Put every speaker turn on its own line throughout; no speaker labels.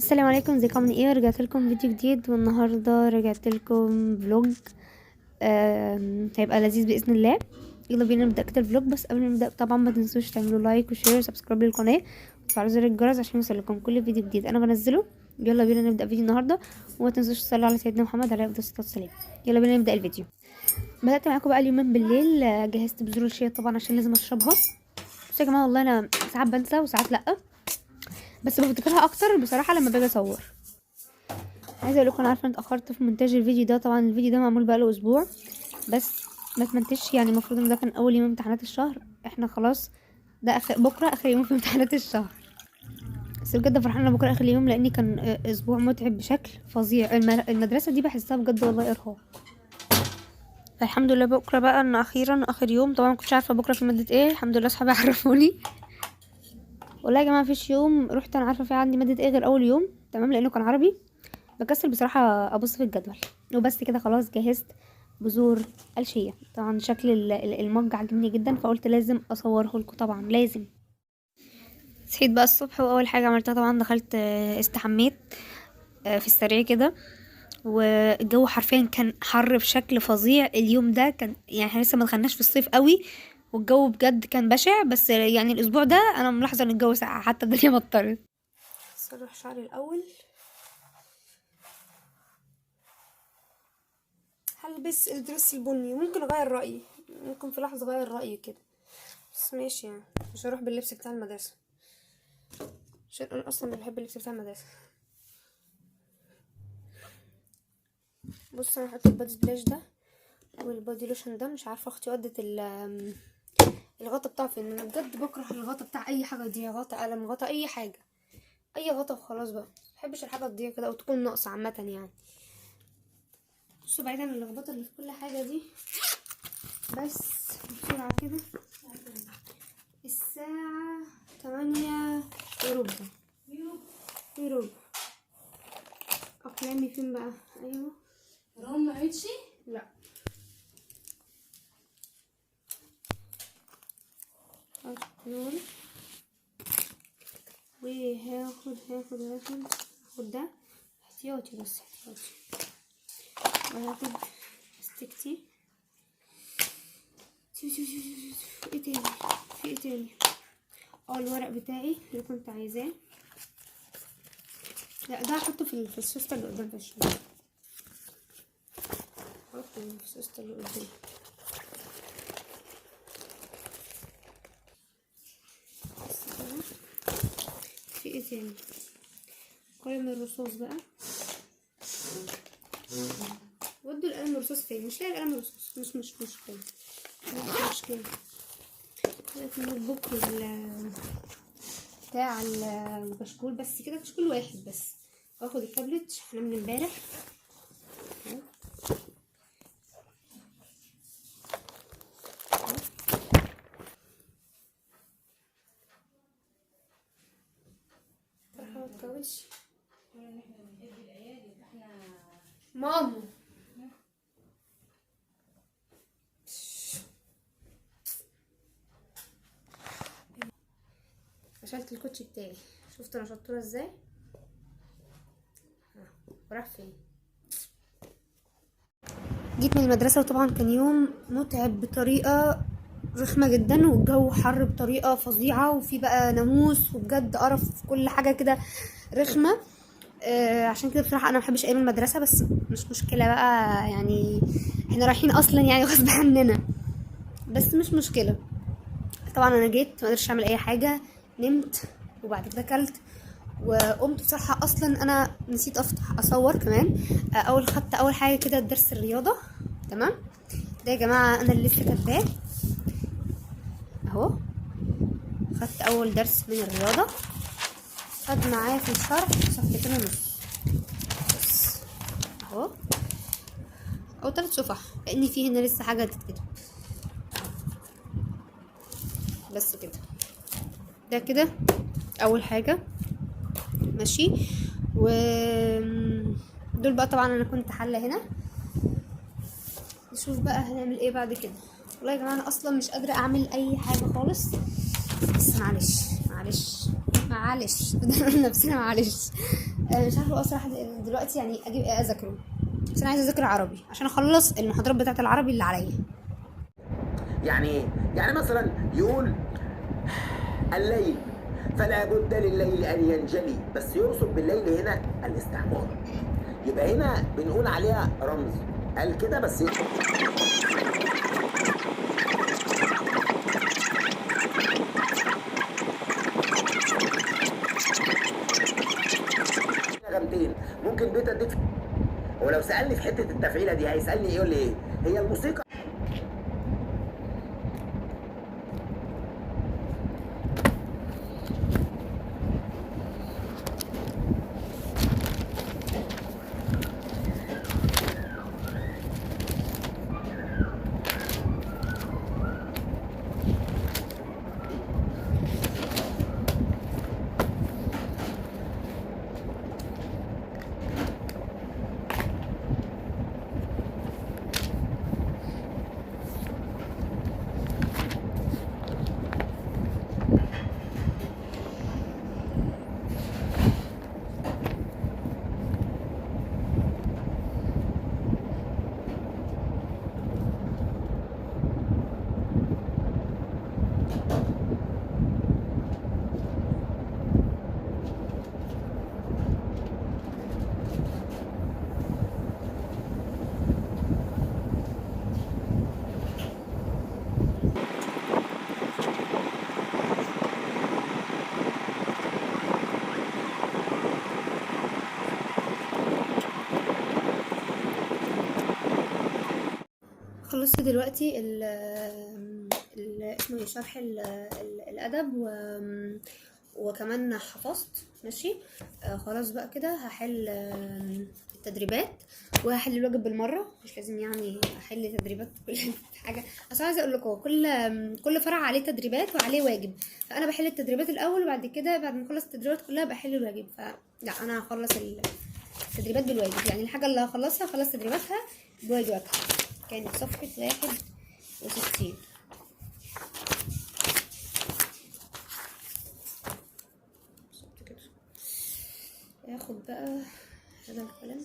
السلام عليكم، ازيكم عاملين ايه؟ رجعت لكم فيديو جديد، والنهارده رجعت لكم فلوج. هيبقى لذيذ باذن الله. يلا بينا نبدا كده الفلوج. بس قبل ما نبدا طبعا ما تنسوش تعملوا لايك وشير وسبسكرايب للقناه وتفعلوا زر الجرس عشان يوصلكم كل فيديو جديد انا بنزله. يلا بينا نبدا فيديو النهارده، وما تنسوش تصلوا على سيدنا محمد عليه افضل الصلاه والسلام. يلا بينا نبدا الفيديو. بدات معاكم بقى اليومين بالليل. جهزت بذور الشيا طبعا عشان لازم اشربها. بصوا يا جماعه، والله انا ساعات بنسى وساعات لا، بس بفتكرها اكتر بصراحه لما باجي اصور. عايزه اقول لكم انا عارفه ان اتاخرت في مونتاج الفيديو ده. طبعا الفيديو ده معمول بقاله اسبوع بس ما تمنتش، يعني المفروض ان ده كان اول يوم امتحانات الشهر. احنا خلاص ده بكره اخر يوم في امتحانات الشهر. بس بجد فرحانه بكره اخر يوم، لاني كان اسبوع متعب بشكل فظيع. المدرسه دي بحسها بجد والله ارهاق. الحمد لله بكره بقى ان اخيرا اخر يوم. طبعا ما كنتش عارفه بكره في ماده ايه، الحمد لله اصحابي عرفوني. والله يا جماعه مفيش يوم رحت انا عارفه في عندي ماده ايه غير اول يوم، تمام، لانه كان عربي. بكسل بصراحة ابص في الجدول. وبس كده خلاص جهزت بذور الشيا. طبعا شكل المج عجبني جدا، فقلت لازم اصوره لكم، طبعا لازم. صحيت بقى الصبح، واول حاجة عملتها طبعا دخلت استحميت في السريع كده. والجو حرفيا كان حر بشكل فظيع اليوم ده. كان يعني احنا لسه ما دخلناش في الصيف قوي، والجو بجد كان بشع. بس يعني الاسبوع ده انا ملاحظة ان الجو ساقع، حتى الدنيا مطرت. اسرح شعري الاول. هلبس الدرس البني، ممكن اغير رايي، ممكن في لحظه اغير رايي كده، بس ماشي يعني. مش هروح باللبس بتاع المدرسه عشان انا اصلا مش بحب اللبس بتاع المدرسه. بص انا هحط البادي سبلاش ده والبادي لوشن ده. مش عارفه اختي ودت الغطا بتاعه فين. انا بجد بكره الغطا بتاع اي حاجه يضيع، غطا قلم، غطا اي حاجه، اي غطا وخلاص بقى. مبحبش الحاجه تضيع كده او تكون ناقصه عامه يعني. بصوا بعيدا عن اللخبطه اللي في كل حاجه دي، بس بسرعه كده. الساعة 8:15 وربع. أقلامي فين بقى؟ أيوه
رام ما عيدش.
لا نون. هاخد ده احتياطي، بس احتياطي. وهاخد استكتي. ايه تاني؟ في ايه تاني؟ الورق بتاعي اللي كنت عايزاه. لا ده هحطه في السوسته اللي قدام في الشمال. هحطه في السوسته اللي قدام. في ايه تاني؟ قلم الرصاص بقى. ودوا القلم الرصاص فين؟ مش لاقي القلم الرصاص. مش مشكله، مش مشكله. لقيت النوت بوك بتاع الكشكول، بس كده كشكول واحد بس. واخد التابلت شحناه من امبارح. ماما شلت الكوتشي بتاعي. شفت انا شطوره ازاي؟ راح فين؟ جيت من المدرسه، وطبعا كان يوم متعب بطريقه رخمه جدا، والجو حر بطريقه فظيعه، وفي بقى ناموس، وبجد قرف في كل حاجه كده رخمه. عشان كده بصراحه انا محبش ايام المدرسه، بس مش مشكله بقى يعني. احنا رايحين اصلا يعني غصب عننا، بس مش مشكله. طبعا انا جيت ما قدرتش اعمل اي حاجه، نمت وبعد كده اكلت وقمت. بصراحه اصلا انا نسيت افتح اصور كمان. خدت اول حاجه كده درس الرياضه، تمام. ده يا جماعه انا اللي لسه كاتباه اهو. خدت اول درس من الرياضه، خد معايا في الشرح صفحتين ونص بس اهو، او 3 صفح، لان في هنا لسه حاجه تتكتب. بس كده، ده كده اول حاجه ماشي. و دول بقى طبعا انا كنت حله هنا. نشوف بقى هنعمل ايه بعد كده. والله يا جماعه انا اصلا مش قادره اعمل اي حاجه خالص، بس معلش معلش بنقول لنفسنا معلش. مش عارفه اصلا دلوقتي يعني اجيب ايه اذاكره، بس انا عايزه اذاكر عربي عشان اخلص المحاضرات بتاعه العربي اللي عليا.
يعني ايه؟ يعني مثلا يقول الليل فلا بد لليل ان ينجلي، بس يقصد بالليل هنا الاستعمار، يبقى هنا بنقول عليها رمز. قال كده بس نغمتين ممكن بيت اديك. ولو سالني في حته التفعيله دي هيسالني يقول لي ايه هي الموسيقى.
خلصت دلوقتي اسمه ايه شرح الادب وكمان حفظت ماشي. خلاص بقى كده هحل التدريبات وهحل الواجب بالمره، مش لازم يعني احل تدريبات كل حاجه. اصل عايزه اقول لكم كل فرع عليه تدريبات وعليه واجب، فانا بحل التدريبات الاول وبعد كده بعد ما اخلص التدريبات كلها بحل الواجب. فلا انا هخلص التدريبات بالواجب، يعني الحاجه اللي هخلصها خلص تدريباتها بواجباتها. كانت صفحة 61. بالظبط كده. اخد بقى هذا القلم.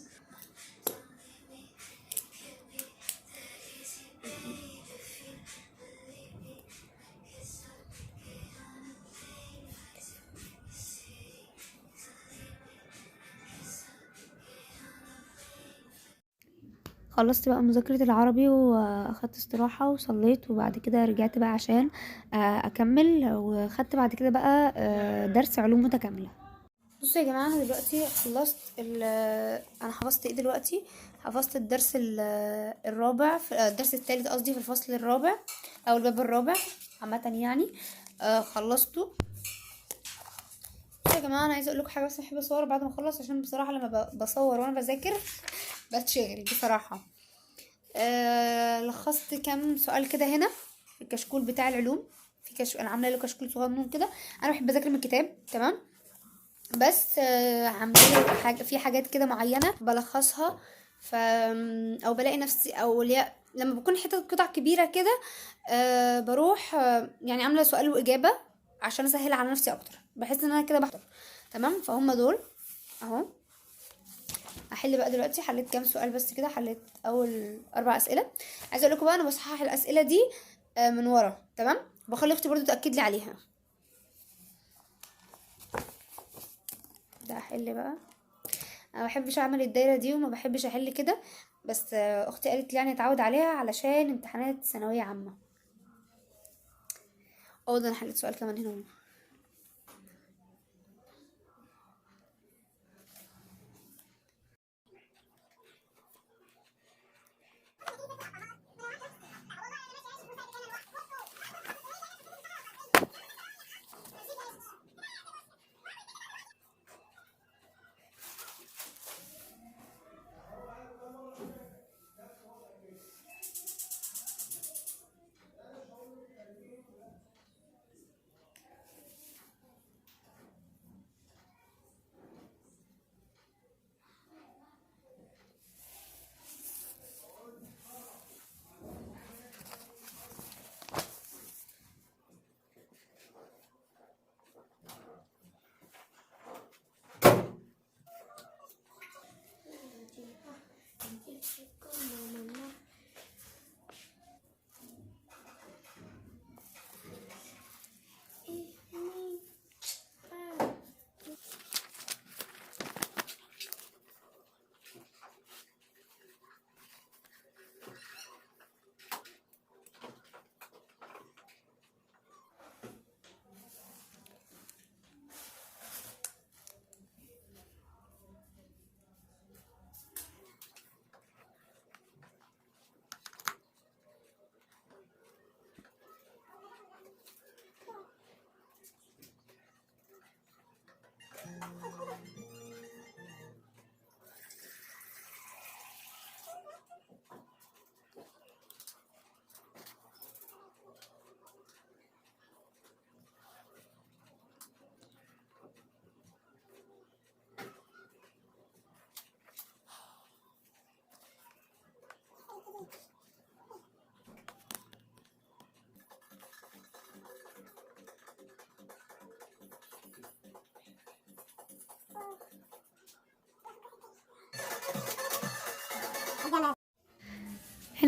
خلصت بقى مذاكرة العربي واخدت استراحة وصليت، وبعد كده رجعت بقى عشان اكمل، وخدت بعد كده بقى درس علوم متكاملة. بصوا يا جماعة، انا دلوقتي خلصت انا حفظت ايه دلوقتي؟ حفظت الدرس الرابع في الدرس الثالث قصدي، في الفصل الرابع او الباب الرابع عامة يعني. خلصته. بصوا يا جماعة، انا عايزة اقول لكم حاجة، بس بحب اصور بعد ما اخلص عشان بصراحة لما بصور وانا بذاكر بتشغل بصراحة. لخصت كام سؤال كده هنا في الكشكول بتاع العلوم. انا عامله له كشكول صغنون كده. انا بحب اذاكر من الكتاب تمام، بس عامله له في حاجات كده معينه بلخصها. او بلاقي نفسي لما بكون حتة قطع كبيره كده بروح يعني عامله سؤال واجابه عشان اسهل على نفسي اكتر، بحس ان انا كده بحضر تمام. فهم دول اهو. هحل بقى دلوقتي، حليت كام سؤال بس كده، حليت اول 4 اسئله. عايزه اقول لكم بقى انا بصحح الاسئله دي من ورا تمام، بخلي اختي برضو تاكد لي عليها. ده هحل بقى. انا ما بحبش اعمل الدايره دي وما بحبش احل كده، بس اختي قالت لي يعني اتعود عليها علشان امتحانات ثانويه عامه. ده انا حليت سؤال كمان هنا.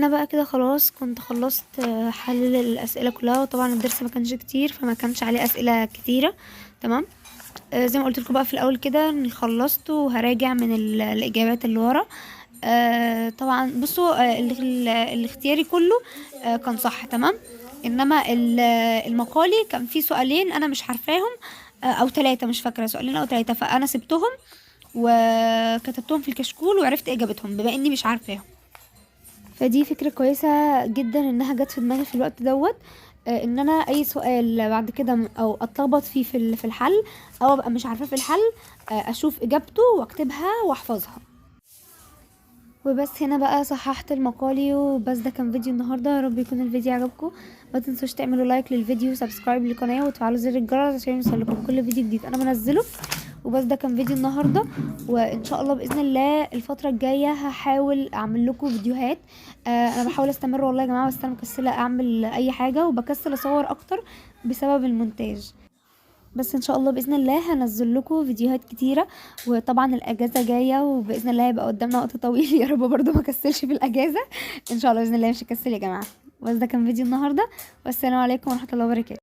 هنا بقى كده خلاص كنت خلصت حل الاسئله كلها، وطبعا الدرس ما كانش كتير فما كانش عليه اسئله كتيره. تمام. زي ما قلت لكم بقى في الاول كده اني خلصت وهراجع من الاجابات اللي ورا. طبعا بصوا الاختياري كله كان صح. تمام. انما المقالي كان فيه سؤالين انا مش عارفاهم، او 3 مش فاكره، سؤالين او 3، فانا سبتهم وكتبتهم في الكشكول وعرفت اجابتهم بما اني مش عارفاهم. فدي فكرة كويسة جدا انها جت في دماغي في الوقت دوت. ان انا اي سؤال بعد كده او اتلخبط فيه في الحل، او ابقى مش عارفاه في الحل، اشوف اجابته واكتبها واحفظها. وبس هنا بقى صححت المقالي وبس. ده كان فيديو النهارده، يا رب يكون الفيديو عجبكم. ما تنسوش تعملوا لايك للفيديو وسبسكرايب للقناه وتفعلوا زر الجرس عشان يوصلكم كل فيديو جديد انا بنزله. وبس ده كان فيديو النهارده، وان شاء الله باذن الله الفتره الجايه هحاول اعمل لكم فيديوهات. انا بحاول استمر والله يا جماعه، بس انا مكسله اعمل اي حاجه وبكسل اصور اكتر بسبب المونتاج. بس ان شاء الله باذن الله هنزل لكم فيديوهات كتيره. وطبعا الاجازه جايه وباذن الله هيبقى قدامنا وقت طويل يا رب برضو ما كسلش في الاجازه. ان شاء الله باذن الله مش هكسل يا جماعه. بس ده كان فيديو النهارده، والسلام عليكم ورحمه الله وبركاته.